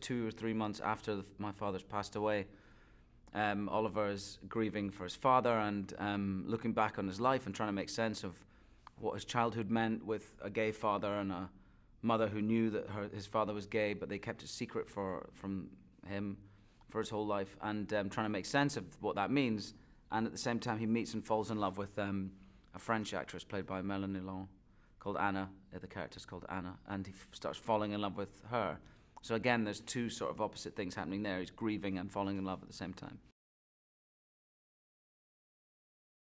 2 or 3 months after my father's passed away. Oliver is grieving for his father and looking back on his life and trying to make sense of what his childhood meant with a gay father and a mother who knew that his father was gay, but they kept it secret from him for his whole life, and trying to make sense of what that means. And at the same time, he meets and falls in love with a French actress played by Mélanie Laurent called Anna. The character's called Anna, and he starts falling in love with her. So again, there's two sort of opposite things happening there. He's grieving and falling in love at the same time.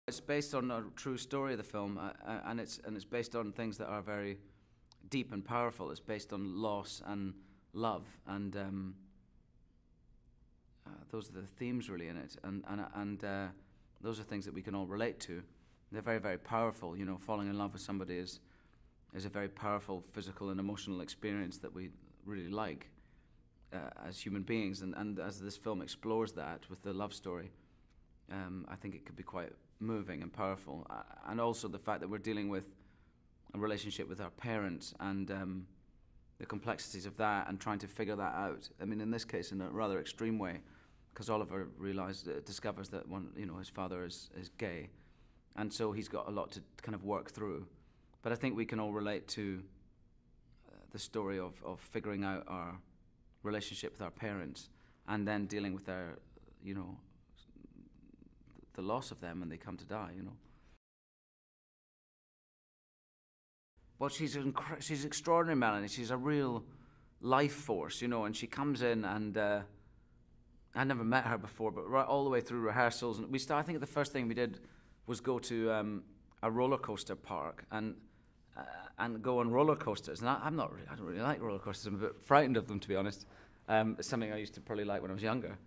It's based on a true story of the film, and it's based on things that are very deep and powerful. It's based on loss and love, and those are the themes really in it, and those are things that we can all relate to. They're very, very powerful. You know, falling in love with somebody is a very powerful physical and emotional experience that we really like as human beings, and as this film explores that with the love story, I think it could be quite moving and powerful, and also the fact that we're dealing with a relationship with our parents and the complexities of that, and trying to figure that out. I mean, in this case, in a rather extreme way, because Oliver discovers that his father is gay, and so he's got a lot to kind of work through. But I think we can all relate to the story of figuring out our relationship with our parents, and then dealing with their, the loss of them when they come to die, Well, she's extraordinary, Mélanie. She's a real life force, and she comes in, and I never met her before, but right all the way through rehearsals, and I think the first thing we did was go to a roller coaster park and go on roller coasters. And I don't really like roller coasters. I'm a bit frightened of them, to be honest. It's something I used to probably like when I was younger.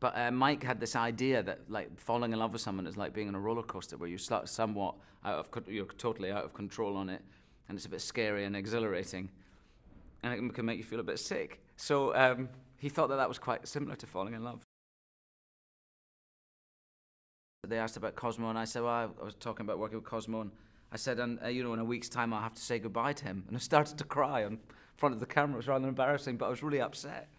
But Mike had this idea that like falling in love with someone is like being on a roller coaster, where you're somewhat you're totally out of control on it, and it's a bit scary and exhilarating, and it can make you feel a bit sick. So he thought that was quite similar to falling in love. They asked about Cosmo, and I said, well, I was talking about working with Cosmo, and I said, in a week's time I'll have to say goodbye to him. And I started to cry in front of the camera. It was rather embarrassing, but I was really upset.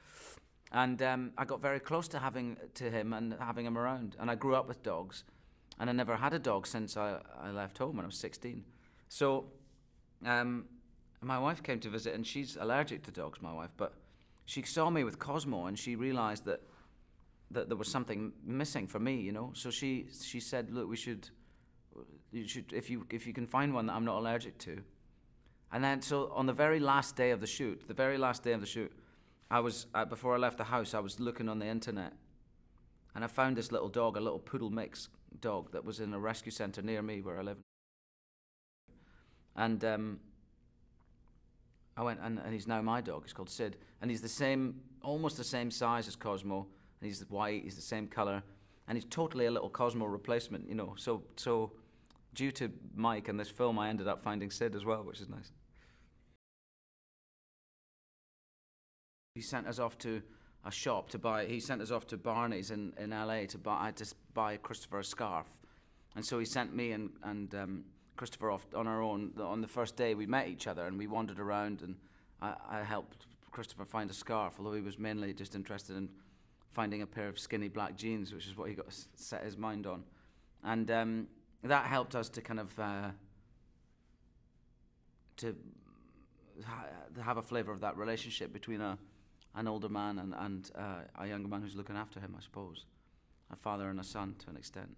And I got very close to having him around. And I grew up with dogs, and I never had a dog since I left home when I was 16. So my wife came to visit, and she's allergic to dogs, my wife, but she saw me with Cosmo, and she realized that there was something missing for me, So she said, look, you should if you can find one that I'm not allergic to. And then so on the very last day of the shoot, I was before I left the house, I was looking on the internet, and I found this little dog, a little poodle mix dog that was in a rescue center near me where I live. And I went, and he's now my dog. He's called Sid, and he's almost the same size as Cosmo, and he's white, he's the same color, and he's totally a little Cosmo replacement, So due to Mike and this film, I ended up finding Sid as well, which is nice. He sent us off to a shop to buy. He sent us off to Barney's in LA to buy. I had to buy Christopher a scarf, and so he sent me and Christopher off on our own. On the first day we met each other, and we wandered around, and I helped Christopher find a scarf, although he was mainly just interested in finding a pair of skinny black jeans, which is what he got set his mind on. And that helped us to kind of to have a flavor of that relationship between an older man and a younger man who's looking after him, I suppose. A father and a son, to an extent.